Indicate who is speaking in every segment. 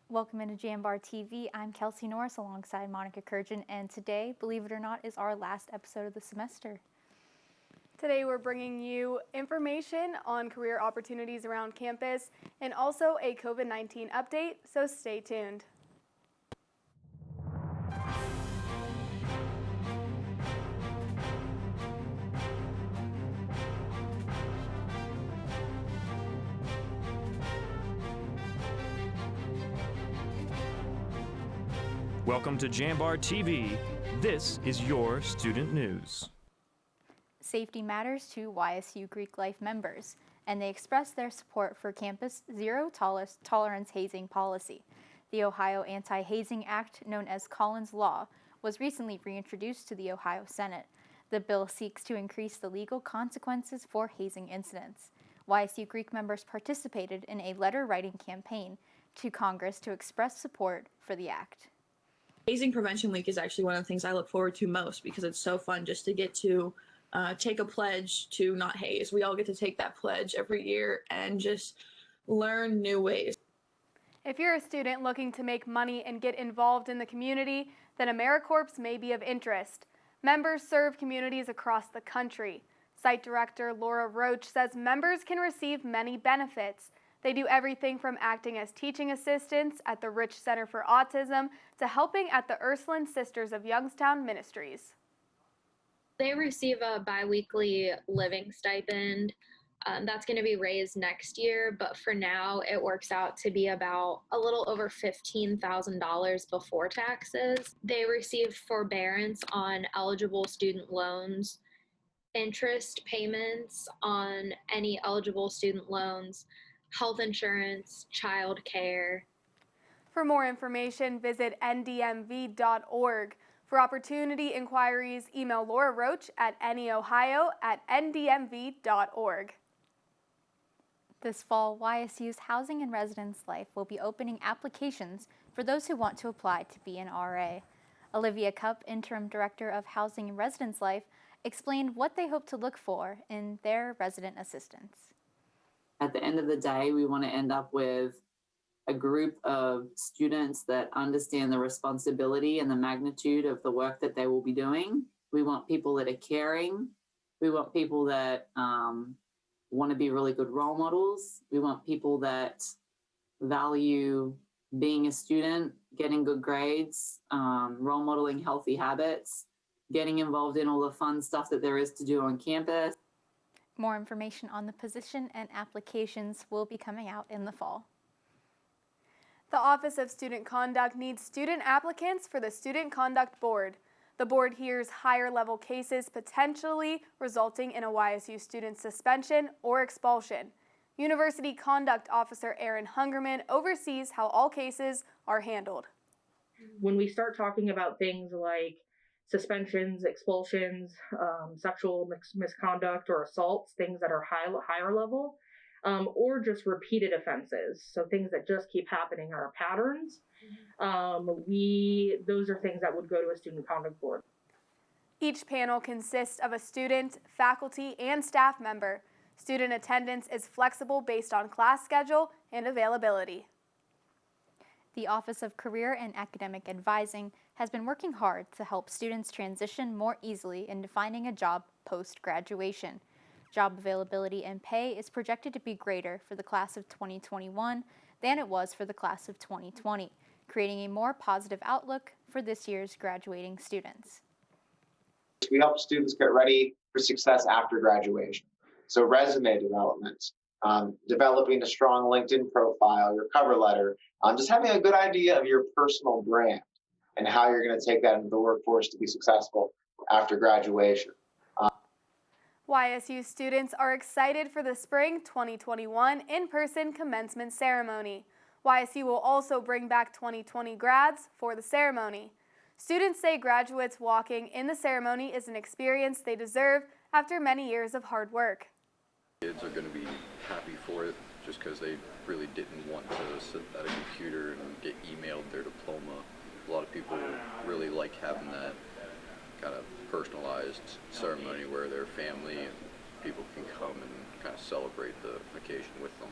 Speaker 1: Welcome into Jambar TV. I'm Kelsey Norris alongside Monica Kurjan, and today, believe it or not, is our last episode of the semester.
Speaker 2: Today we're bringing you information on career opportunities around campus and also a COVID-19 update, so stay tuned.
Speaker 3: Welcome to Jambar TV. This is your student news.
Speaker 1: Safety matters to YSU Greek Life members, and they express their support for campus zero tolerance hazing policy. The Ohio Anti-Hazing Act, known as Collins Law, was recently reintroduced to the Ohio Senate. The bill seeks to increase the legal consequences for hazing incidents. YSU Greek members participated in a letter-writing campaign to Congress to express support for the act.
Speaker 4: Hazing Prevention Week is actually one of the things I look forward to most because it's so fun just to get to take a pledge to not haze. We all get to take that pledge every year and just learn new ways.
Speaker 2: If you're a student looking to make money and get involved in the community, then AmeriCorps may be of interest. Members serve communities across the country. Site Director Laura Roach says members can receive many benefits. They do everything from acting as teaching assistants at the Rich Center for Autism to helping at the Ursuline Sisters of Youngstown Ministries.
Speaker 5: They receive a biweekly living stipend. That's going to be raised next year, but for now it works out to be about a little over $15,000 before taxes. They receive forbearance on eligible student loans, interest payments on any eligible student loans, health insurance, child care.
Speaker 2: For more information, visit ndmv.org. For opportunity inquiries, email Laura Roach at neohio@ndmv.org.
Speaker 1: This fall, YSU's Housing and Residence Life will be opening applications for those who want to apply to be an RA. Olivia Cupp, Interim Director of Housing and Residence Life, explained what they hope to look for in their resident assistants.
Speaker 6: At the end of the day, we want to end up with a group of students that understand the responsibility and the magnitude of the work that they will be doing. We want people that are caring. We want people that want to be really good role models. We want people that value being a student, getting good grades, role modeling healthy habits, getting involved in all the fun stuff that there is to do on campus.
Speaker 1: More information on the position and applications will be coming out in the fall.
Speaker 2: The Office of Student Conduct needs student applicants for the Student Conduct Board. The board hears higher-level cases potentially resulting in a YSU student suspension or expulsion. University Conduct Officer Aaron Hungerman oversees how all cases are handled.
Speaker 7: When we start talking about things like suspensions, expulsions, sexual misconduct or assaults, things that are higher level, or just repeated offenses. So things that just keep happening are patterns. Those are things that would go to a student conduct board.
Speaker 2: Each panel consists of a student, faculty, and staff member. Student attendance is flexible based on class schedule and availability.
Speaker 1: The Office of Career and Academic Advising has been working hard to help students transition more easily into finding a job post-graduation. Job availability and pay is projected to be greater for the class of 2021 than it was for the class of 2020, creating a more positive outlook for this year's graduating students.
Speaker 8: We help students get ready for success after graduation. So resume development, developing a strong LinkedIn profile, your cover letter, just having a good idea of your personal brand and how you're going to take that into the workforce to be successful after graduation.
Speaker 2: YSU students are excited for the spring 2021 in-person commencement ceremony. YSU will also bring back 2020 grads for the ceremony. Students say graduates walking in the ceremony is an experience they deserve after many years of hard work.
Speaker 9: Kids are going to be happy for it just because they really didn't want to sit at a computer and get emailed their diploma. A lot of people really like having that kind of personalized ceremony where their family and people can come and kind of celebrate the occasion with them.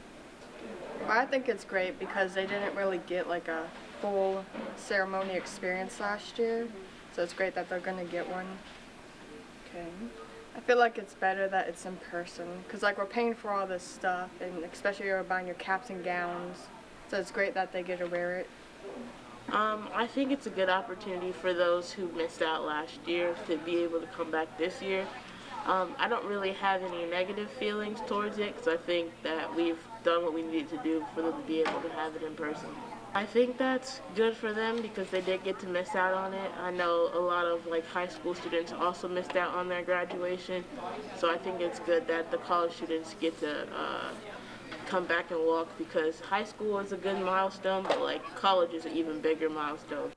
Speaker 10: I think it's great because they didn't really get like a full ceremony experience last year, so it's great that they're going to get one. Okay. I feel like it's better that it's in person because like we're paying for all this stuff, and especially you're buying your caps and gowns, so it's great that they get to wear it.
Speaker 11: I think it's a good opportunity for those who missed out last year to be able to come back this year. I don't really have any negative feelings towards it because I think that we've done what we needed to do for them to be able to have it in person. I think that's good for them because they did get to miss out on it. I know a lot of like high school students also missed out on their graduation, so I think it's good that the college students get to come back and walk because high school is a good milestone, but like college is an even bigger milestone.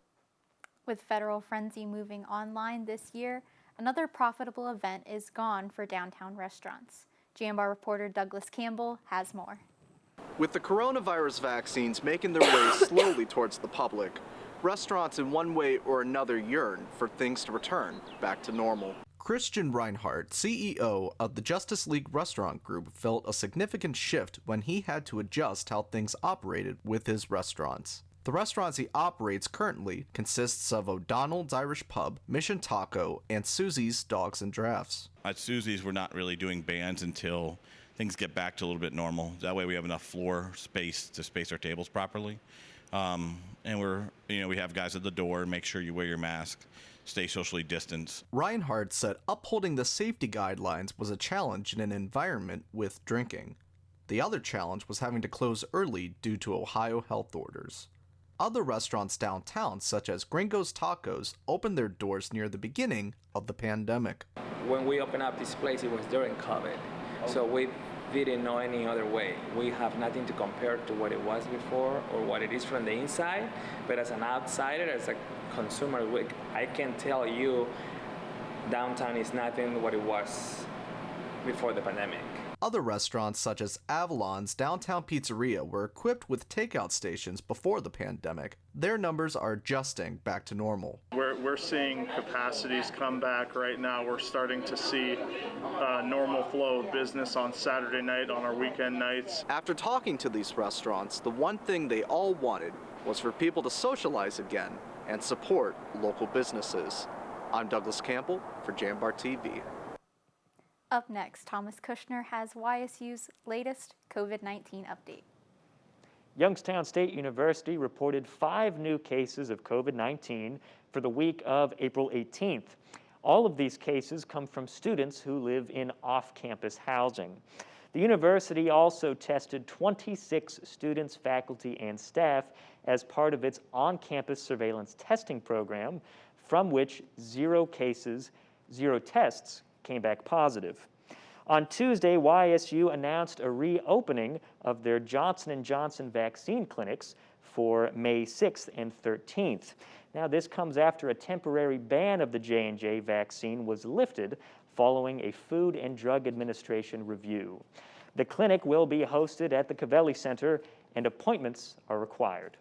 Speaker 1: With Federal Frenzy moving online this year, another profitable event is gone for downtown restaurants. Jambar reporter Douglas Campbell has more.
Speaker 12: With the coronavirus vaccines making their way slowly towards the public, restaurants in one way or another yearn for things to return back to normal. Christian Reinhardt, CEO of the Justice League Restaurant Group, felt a significant shift when he had to adjust how things operated with his restaurants. The restaurants he operates currently consists of O'Donnell's Irish Pub, Mission Taco, and Susie's Dogs and Drafts.
Speaker 13: At Susie's, we're not really doing bands until things get back to a little bit normal. That way we have enough floor space to space our tables properly. And we have guys at the door, make sure you wear your mask, stay socially distanced.
Speaker 12: Reinhardt said upholding the safety guidelines was a challenge in an environment with drinking. The other challenge was having to close early due to Ohio health orders. Other restaurants downtown, such as Gringo's Tacos, opened their doors near the beginning of the pandemic.
Speaker 14: When we opened up this place, it was during COVID, so we didn't know any other way. We have nothing to compare to what it was before or what it is from the inside, but as an outsider, as a consumer, I can tell you downtown is nothing what it was before the pandemic.
Speaker 12: Other restaurants such as Avalon's Downtown Pizzeria were equipped with takeout stations before the pandemic. Their numbers are adjusting back to normal.
Speaker 15: We're seeing capacities come back right now. We're starting to see normal flow of business on Saturday night, on our weekend nights.
Speaker 12: After talking to these restaurants, the one thing they all wanted was for people to socialize again and support local businesses. I'm Douglas Campbell for JambarTV.
Speaker 1: Up next, Thomas Kushner has YSU's latest COVID-19 update.
Speaker 16: Youngstown State University reported 5 new cases of COVID-19 for the week of April 18th. All of these cases come from students who live in off-campus housing. The university also tested 26 students, faculty, and staff as part of its on-campus surveillance testing program, from which 0 tests came back positive. On Tuesday, YSU announced a reopening of their Johnson & Johnson vaccine clinics for May 6th and 13th. Now, this comes after a temporary ban of the J&J vaccine was lifted following a Food and Drug Administration review. The clinic will be hosted at the Covelli Center, and appointments are required.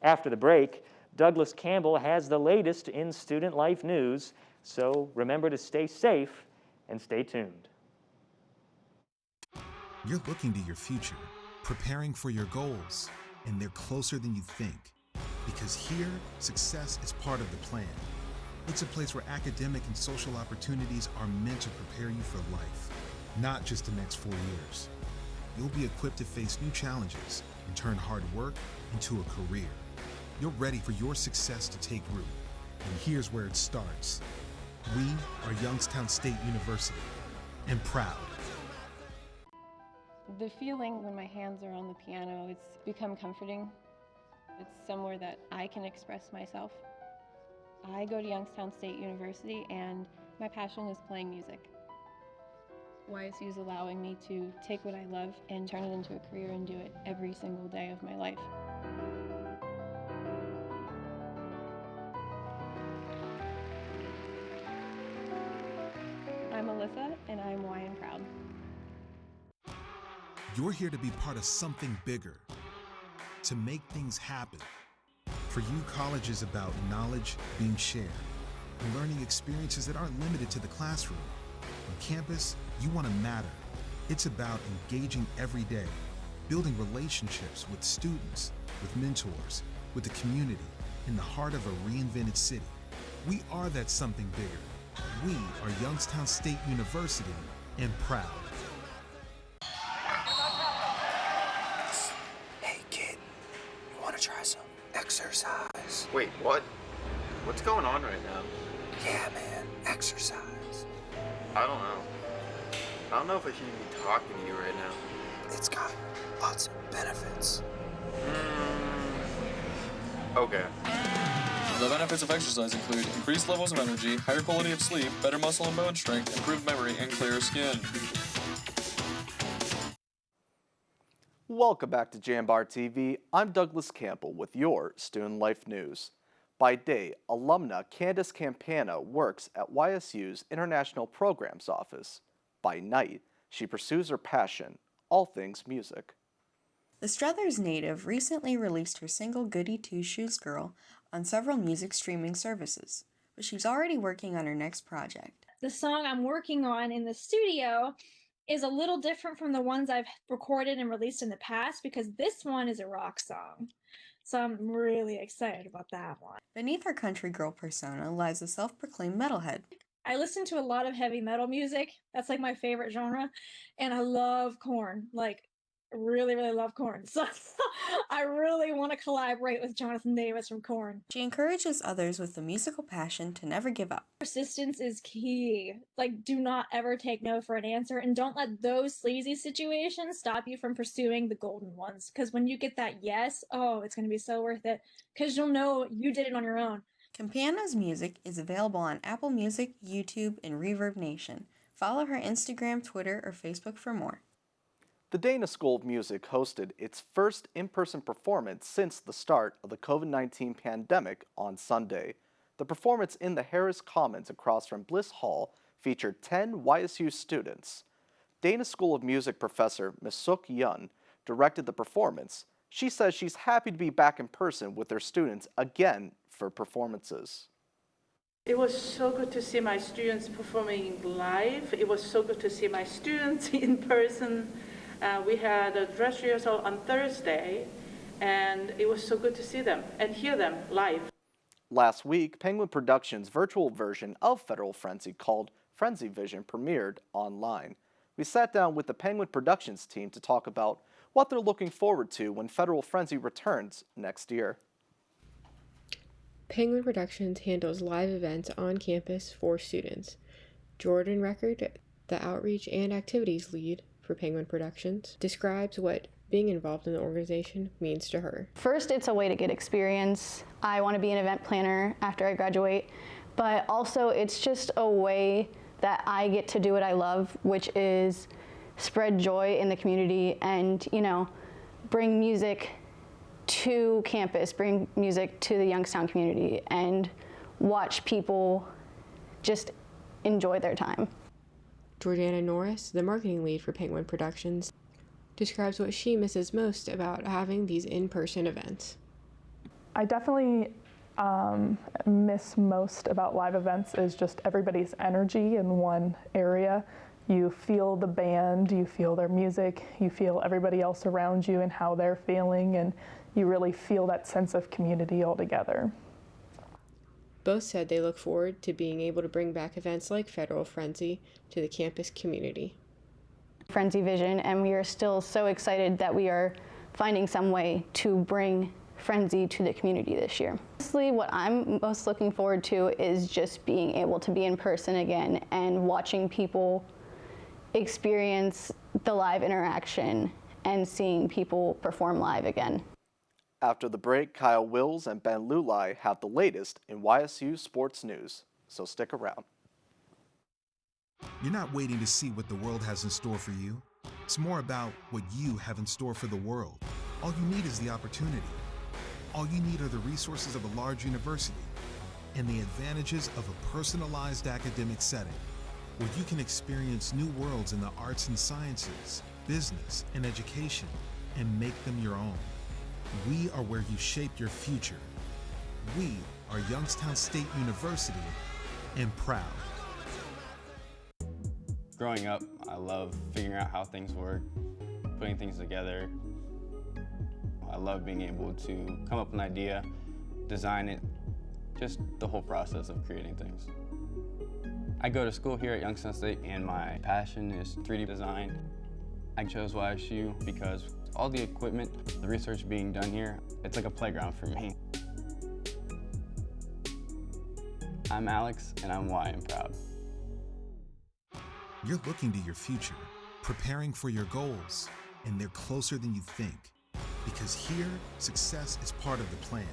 Speaker 16: After the break, Douglas Campbell has the latest in student life news, so remember to stay safe and stay tuned.
Speaker 17: You're looking to your future, preparing for your goals, and they're closer than you think. Because here, success is part of the plan. It's a place where academic and social opportunities are meant to prepare you for life, not just the next 4 years. You'll be equipped to face new challenges and turn hard work into a career. You're ready for your success to take root. And here's where it starts. We are Youngstown State University, and proud.
Speaker 18: The feeling when my hands are on the piano, it's become comforting. It's somewhere that I can express myself. I go to Youngstown State University, and my passion is playing music. YSU is allowing me to take what I love and turn it into a career and do it every single day of my life. I'm Alyssa, and I'm Y and proud.
Speaker 17: You're here to be part of something bigger, to make things happen. For you, college is about knowledge being shared and learning experiences that aren't limited to the classroom. On campus, you want to matter. It's about engaging every day, building relationships with students, with mentors, with the community, in the heart of a reinvented city. We are that something bigger. We are Youngstown State University and proud.
Speaker 19: Hey kid, you wanna try some exercise?
Speaker 20: Wait, what? What's going on right now?
Speaker 19: Yeah man, exercise.
Speaker 20: I don't know. I don't know if I should even be talking to you right now.
Speaker 19: It's got lots of benefits.
Speaker 20: Okay.
Speaker 21: The benefits of exercise include increased levels of energy, higher quality of sleep, better muscle and bone strength, improved memory, and clearer skin.
Speaker 12: Welcome back to Jambar TV. I'm Douglas Campbell with your Student Life News. By day, alumna Candace Campana works at YSU's International Programs Office. By night, she pursues her passion, all things music.
Speaker 22: The Struthers native recently released her single Goody Two Shoes Girl on several music streaming services, but she's already working on her next project.
Speaker 23: The song I'm working on in the studio is a little different from the ones I've recorded and released in the past because this one is a rock song. So I'm really excited about that one.
Speaker 22: Beneath her country girl persona lies a self-proclaimed metalhead.
Speaker 23: I listen to a lot of heavy metal music. That's like my favorite genre. And I love Korn. Like, really, really love Korn. So I really want to collaborate with Jonathan Davis from Korn.
Speaker 22: She encourages others with the musical passion to never give up.
Speaker 23: Persistence is key. Like, do not ever take no for an answer, and don't let those sleazy situations stop you from pursuing the golden ones. Because when you get that yes, oh, it's going to be so worth it. Because you'll know you did it on your own.
Speaker 22: Campana's music is available on Apple Music, YouTube, and Reverb Nation. Follow her Instagram, Twitter, or Facebook for more.
Speaker 12: The Dana School of Music hosted its first in-person performance since the start of the COVID-19 pandemic on Sunday. The performance in the Harris Commons across from Bliss Hall featured 10 YSU students. Dana School of Music professor Misuk Yun directed the performance. She says she's happy to be back in person with her students again for performances.
Speaker 24: It was so good to see my students performing live. It was so good to see my students in person. We had a dress rehearsal on Thursday, and it was so good to see them and hear them live.
Speaker 12: Last week, Penguin Productions' virtual version of Federal Frenzy called Frenzy Vision premiered online. We sat down with the Penguin Productions team to talk about what they're looking forward to when Federal Frenzy returns next year.
Speaker 25: Penguin Productions handles live events on campus for students. Jordan Record, the outreach and activities lead for Penguin Productions, describes what being involved in the organization means to her.
Speaker 26: First, it's a way to get experience. I want to be an event planner after I graduate, but also it's just a way that I get to do what I love, which is spread joy in the community and, bring music to campus, bring music to the Youngstown community, and watch people just enjoy their time.
Speaker 25: Jordana Norris, the marketing lead for Penguin Productions, describes what she misses most about having these in-person events.
Speaker 27: I definitely miss most about live events is just everybody's energy in one area. You feel the band, you feel their music, you feel everybody else around you and how they're feeling, and you really feel that sense of community all together.
Speaker 25: Both said they look forward to being able to bring back events like Federal Frenzy to the campus community.
Speaker 26: Frenzy Vision, and we are still so excited that we are finding some way to bring Frenzy to the community this year. Honestly, what I'm most looking forward to is just being able to be in person again and watching people experience the live interaction and seeing people perform live again.
Speaker 12: After the break, Kyle Wills and Ben Lulai have the latest in YSU sports news, so stick around.
Speaker 17: You're not waiting to see what the world has in store for you. It's more about what you have in store for the world. All you need is the opportunity. All you need are the resources of a large university and the advantages of a personalized academic setting where you can experience new worlds in the arts and sciences, business, and education and make them your own. We are where you shape your future. We are Youngstown State University and proud.
Speaker 28: Growing up, I love figuring out how things work, putting things together,
Speaker 2: I love being able to come up with an idea, design it, just the whole process of creating things. I go to school here at Youngstown State and my passion is 3D design. I chose YSU because all the equipment, the research being done here, it's like a playground for me. I'm Alex, and I'm Y and proud.
Speaker 17: You're looking to your future, preparing for your goals, and they're closer than you think. Because here, success is part of the plan.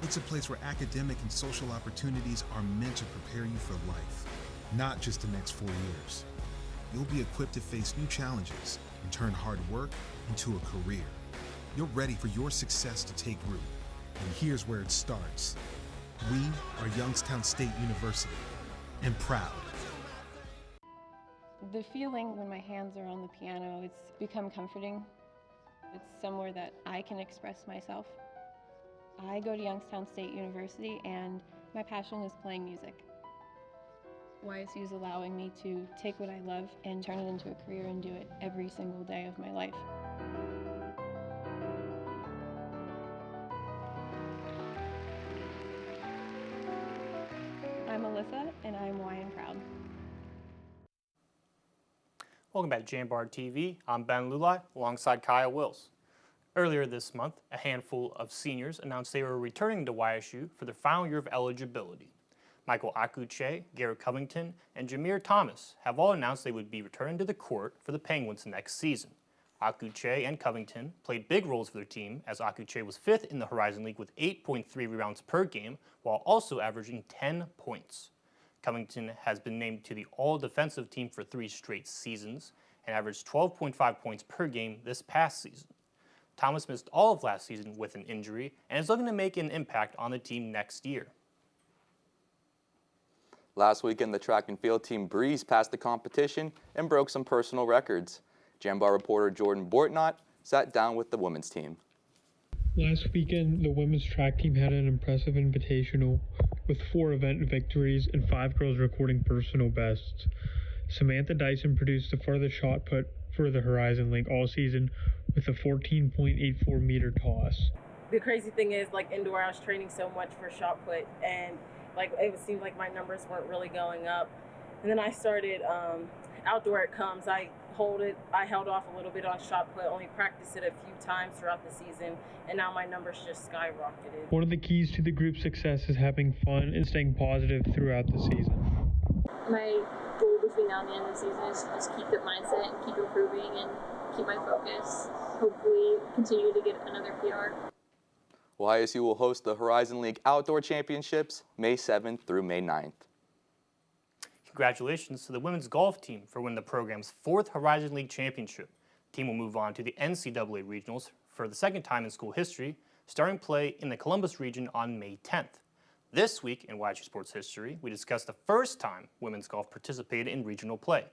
Speaker 17: It's a place where academic and social opportunities are meant to prepare you for life, not just the next 4 years. You'll be equipped to face new challenges and turn hard work into a career. You're ready for your success to take root. And here's where it starts. We are Youngstown State University, and proud.
Speaker 18: The feeling when my hands are on the piano, it's become comforting. It's somewhere that I can express myself. I go to Youngstown State University and my passion is playing music. YSU is allowing me to take what I love and turn it into a career and do it every single day of my life. I'm Alyssa and I'm Y and proud.
Speaker 3: Welcome back to JambarTV. I'm Ben Lulai alongside Kyle Wills. Earlier this month, a handful of seniors announced they were returning to YSU for their final year of eligibility. Michael Akuche, Garrett Covington, and Jameer Thomas have all announced they would be returning to the court for the Penguins next season. Akuche and Covington played big roles for their team, as Akuche was 5th in the Horizon League with 8.3 rebounds per game, while also averaging 10 points. Covington has been named to the All-Defensive team for 3 straight seasons and averaged 12.5 points per game this past season. Thomas missed all of last season with an injury and is looking to make an impact on the team next year.
Speaker 4: Last weekend, the track and field team breezed past the competition and broke some personal records. Jambar reporter Jordan Bortnott sat down with the women's team.
Speaker 5: Last weekend, the women's track team had an impressive invitational with 4 event victories and 5 girls recording personal bests. Samantha Dyson produced the farthest shot put for the Horizon League all season with a 14.84 meter toss.
Speaker 6: The crazy thing is, like, indoor, I was training so much for shot put, and like it seemed like my numbers weren't really going up. And then I started outdoor it comes. I held off a little bit on shot put, only practiced it a few times throughout the season, and now my numbers just skyrocketed.
Speaker 5: One of the keys to the group's success is having fun and staying positive throughout the season.
Speaker 7: My goal between now and the end of the season is to just keep the mindset and keep improving and keep my focus. Hopefully continue to get another PR.
Speaker 4: YSU will host the Horizon League Outdoor Championships May 7th through May 9th.
Speaker 3: Congratulations to the women's golf team for winning the program's 4th Horizon League championship. The team will move on to the NCAA Regionals for the 2nd time in school history, starting play in the Columbus region on May 10th. This week in YSU Sports History, we discussed the first time women's golf participated in regional play.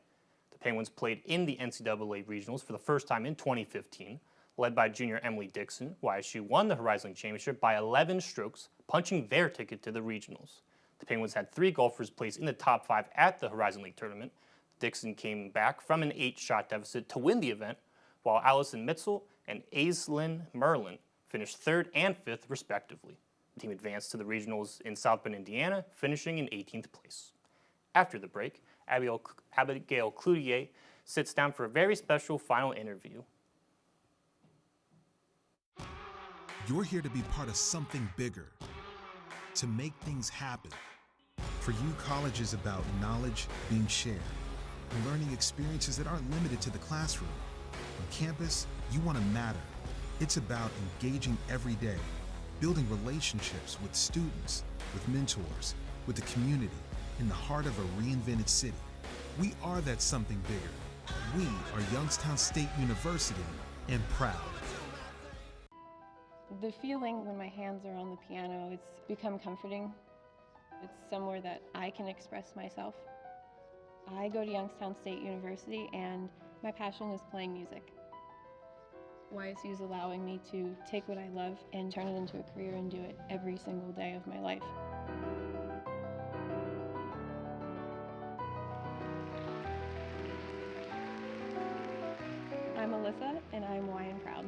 Speaker 3: The Penguins played in the NCAA Regionals for the first time in 2015. Led by junior Emily Dixon, YSU won the Horizon League Championship by 11 strokes, punching their ticket to the regionals. The Penguins had 3 golfers placed in the top 5 at the Horizon League tournament. Dixon came back from an 8-shot deficit to win the event, while Allison Mitzel and Aislinn Merlin finished 3rd and 5th respectively. The team advanced to the regionals in South Bend, Indiana, finishing in 18th place. After the break, Abigail Cloutier sits down for a very special final interview.
Speaker 17: You're here to be part of something bigger, to make things happen. For you, college is about knowledge being shared and learning experiences that aren't limited to the classroom. On campus, you want to matter. It's about engaging every day, building relationships with students, with mentors, with the community, in the heart of a reinvented city. We are that something bigger. We are Youngstown State University, and proud.
Speaker 18: The feeling when my hands are on the piano, it's become comforting. It's somewhere that I can express myself. I go to Youngstown State University and my passion is playing music. YSU is allowing me to take what I love and turn it into a career and do it every single day of my life. I'm Alyssa and I'm Y and proud.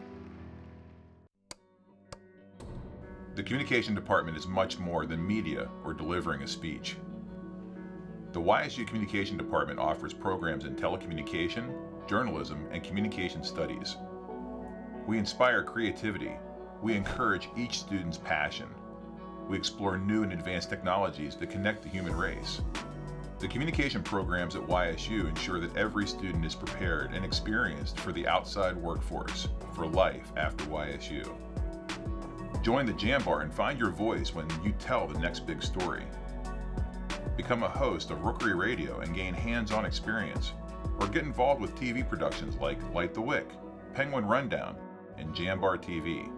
Speaker 8: The communication department is much more than media or delivering a speech. The YSU Communication Department offers programs in telecommunication, journalism, and communication studies. We inspire creativity. We encourage each student's passion. We explore new and advanced technologies that connect the human race. The communication programs at YSU ensure that every student is prepared and experienced for the outside workforce, for life after YSU. Join the Jambar and find your voice when you tell the next big story. Become a host of Rookery Radio and gain hands-on experience, or get involved with TV productions like Light the Wick, Penguin Rundown, and JambarTV.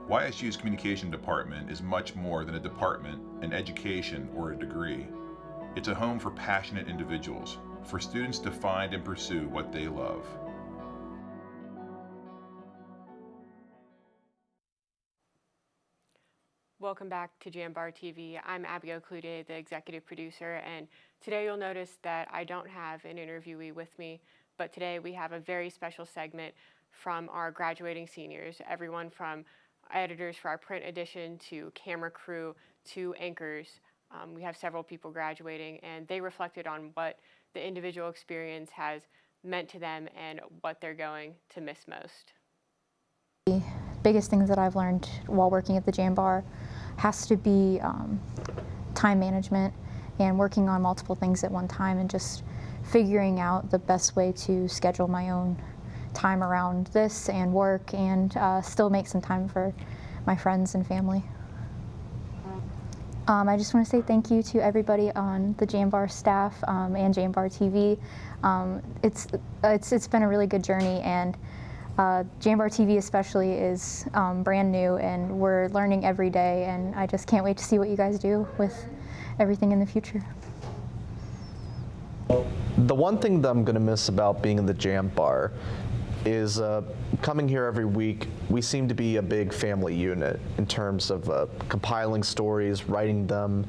Speaker 8: YSU's communication department is much more than a department, an education, or a degree. It's a home for passionate individuals, for students to find and pursue what they love.
Speaker 9: Welcome back to Jambar TV. I'm Abigail Clude, the executive producer, and today you'll notice that I don't have an interviewee with me, but today we have a very special segment from our graduating seniors, everyone from editors for our print edition to camera crew to anchors. We have several people graduating, and they reflected on what the individual experience has meant to them and what they're going to miss most.
Speaker 1: The biggest things that I've learned while working at the Jambar has to be time management and working on multiple things at one time and just figuring out the best way to schedule my own time around this and work and still make some time for my friends and family. I just want to say thank you to everybody on the Jambar staff and JambarTV. It's been a really good journey, and JambarTV especially is brand new, and we're learning every day, and I just can't wait to see what you guys do with everything in the future.
Speaker 12: The one thing that I'm going to miss about being in the Jambar is coming here every week. We seem to be a big family unit in terms of compiling stories, writing them,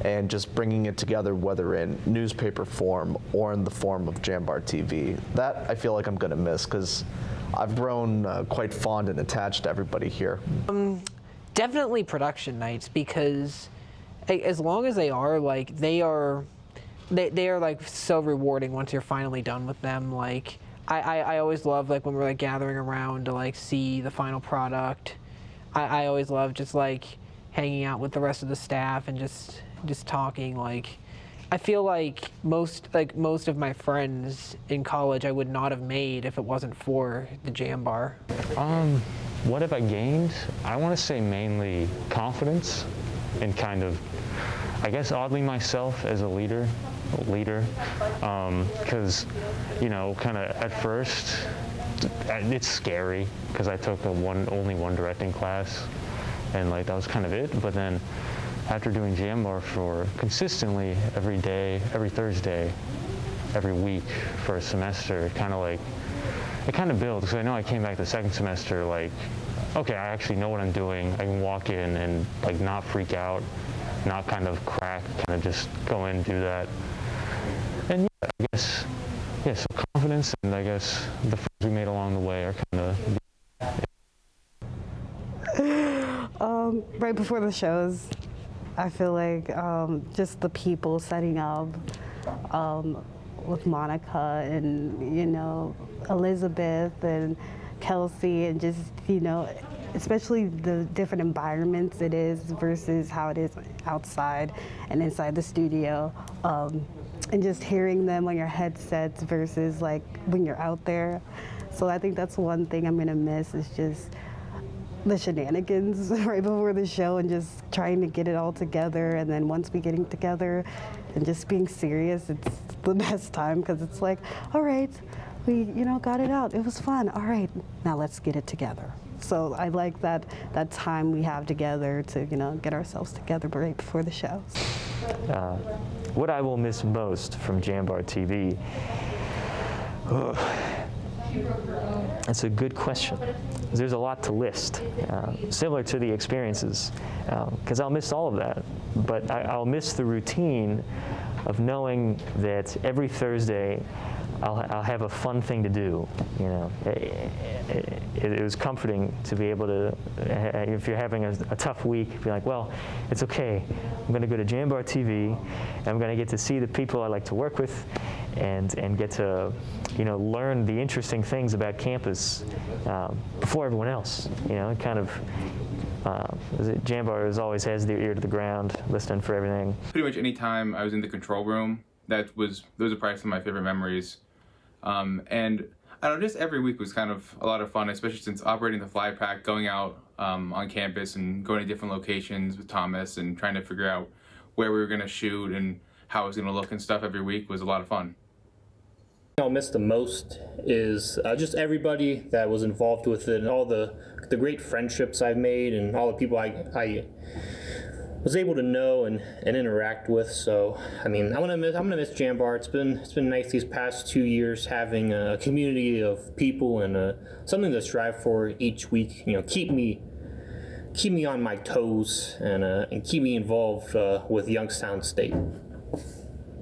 Speaker 12: and just bringing it together, whether in newspaper form or in the form of JambarTV. That I feel like I'm going to miss because I've grown quite fond and attached to everybody here.
Speaker 10: Definitely production nights, because as long as they are like they are like so rewarding once you're finally done with them. Like I always love like when we're like gathering around to like see the final product. I always love just like hanging out with the rest of the staff and just talking. Like I feel like most of my friends in college I would not have made if it wasn't for the Jambar.
Speaker 11: What have I gained? I want to say mainly confidence and kind of, I guess, oddly myself as a leader, because, you know, kind of at first, it's scary because I took only one directing class, and like that was kind of it. But then after doing Jambar for consistently every day, every Thursday, every week for a semester, it kind of builds. Because I know I came back the second semester like, okay, I actually know what I'm doing. I can walk in and like not freak out, not kind of crack, kind of just go in and do that. And yeah, I guess, yeah, so confidence, and I guess the friends we made along the way are kind
Speaker 13: of... right before the shows, I feel like just the people setting up with Monica and, you know, Elizabeth and Kelsey, and just, you know, especially the different environments it is versus how it is outside and inside the studio. And just hearing them on your headsets versus like when you're out there. So I think that's one thing I'm gonna miss, is just the shenanigans right before the show and just trying to get it all together. And then once we getting together and just being serious, it's the best time, because it's like, all right, we, you know, got it out. It was fun. All right, now let's get it together. So I like that time we have together to, you know, get ourselves together right before the show.
Speaker 11: What I will miss most from JambarTV?
Speaker 16: That's a good question. There's a lot to list, similar to the experiences, because I'll miss all of that. But I'll miss the routine of knowing that every Thursday I'll have a fun thing to do. You know, it was comforting to be able to, if you're having a tough week, be like, well, it's okay. I'm going to go to JambarTV, and I'm going to get to see the people I like to work with, and get to, you know, learn the interesting things about campus before everyone else. You know, kind of. Jambar always has their ear to the ground, listening for everything.
Speaker 14: Pretty much any time I was in the control room, those are probably some of my favorite memories. And I don't know, just every week was kind of a lot of fun, especially since operating the fly pack, going out on campus and going to different locations with Thomas and trying to figure out where we were going to shoot and how it was going to look and stuff every week was a lot of fun.
Speaker 3: I'll miss the most is just everybody that was involved with it and all the great friendships I've made and all the people I was able to know and interact with. So I mean, I'm gonna miss Jambar. It's been nice these past 2 years having a community of people and something to strive for each week. You know, keep me on my toes and keep me involved with Youngstown State.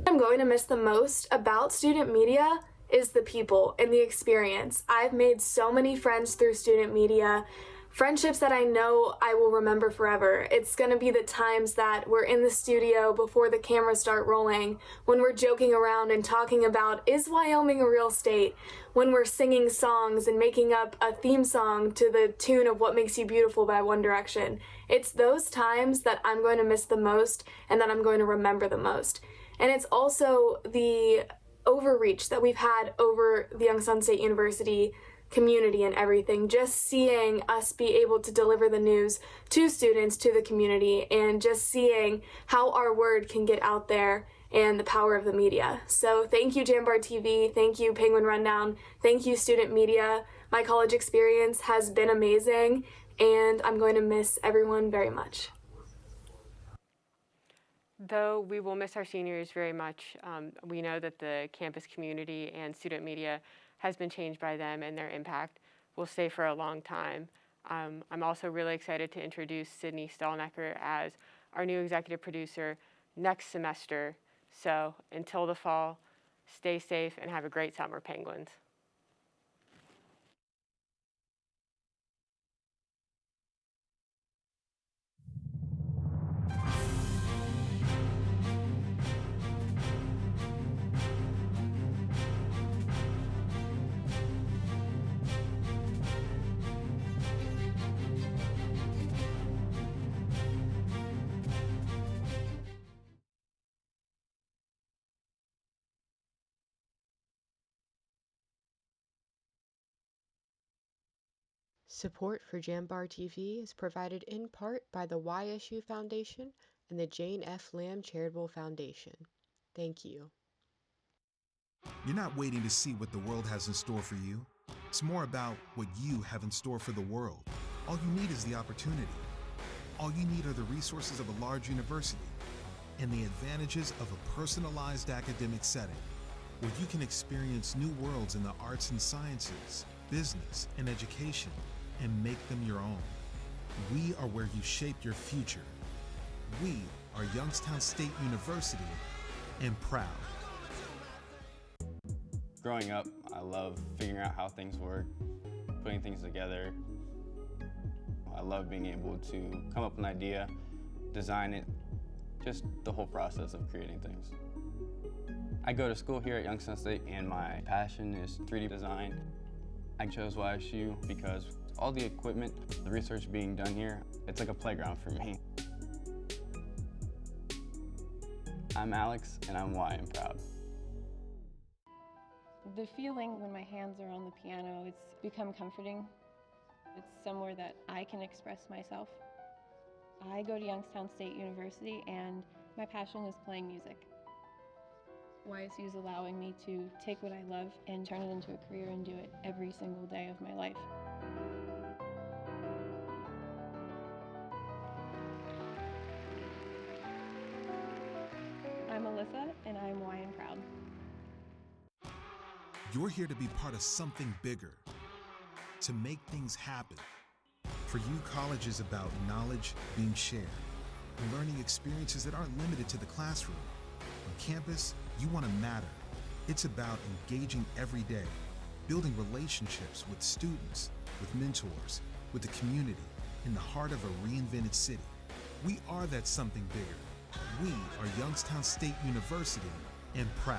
Speaker 15: I'm going to miss the most about student media is the people and the experience. I've made so many friends through student media, friendships that I know I will remember forever. It's gonna be the times that we're in the studio before the cameras start rolling, when we're joking around and talking about, is Wyoming a real state? When we're singing songs and making up a theme song to the tune of What Makes You Beautiful by One Direction. It's those times that I'm going to miss the most and that I'm going to remember the most. And it's also the overreach that we've had over the Youngstown State University community and everything. Just seeing us be able to deliver the news to students, to the community, and just seeing how our word can get out there and the power of the media. So thank you, JambarTV. Thank you, Penguin Rundown. Thank you, student media. My college experience has been amazing, and I'm going to miss everyone very much.
Speaker 9: Though we will miss our seniors very much, we know that the campus community and student media has been changed by them, and their impact will stay for a long time. I'm also really excited to introduce Sydney Stallnecker as our new executive producer next semester. So until the fall, stay safe and have a great summer, Penguins.
Speaker 25: Support for Jambar TV is provided in part by the YSU Foundation and the Jane F. Lamb Charitable Foundation. Thank you.
Speaker 17: You're not waiting to see what the world has in store for you. It's more about what you have in store for the world. All you need is the opportunity. All you need are the resources of a large university and the advantages of a personalized academic setting where you can experience new worlds in the arts and sciences, business, and education, and make them your own. We are where you shape your future. We are Youngstown State University, and proud.
Speaker 2: Growing up, I love figuring out how things work, putting things together. I love being able to come up with an idea, design it, just the whole process of creating things. I go to school here at Youngstown State, and my passion is 3D design. I chose YSU because all the equipment, the research being done here, it's like a playground for me. I'm Alex, and I'm Y and proud.
Speaker 18: The feeling when my hands are on the piano, it's become comforting. It's somewhere that I can express myself. I go to Youngstown State University, and my passion is playing music. YSU is allowing me to take what I love and turn it into a career and do it every single day of my life. I'm Alyssa, and I'm Y and proud.
Speaker 17: You're here to be part of something bigger, to make things happen. For you, college is about knowledge being shared and learning experiences that aren't limited to the classroom. On campus, you want to matter, It's about engaging every day, building relationships with students, with mentors, with the community, in the heart of a reinvented city. We are that something bigger. We are Youngstown State University, and proud.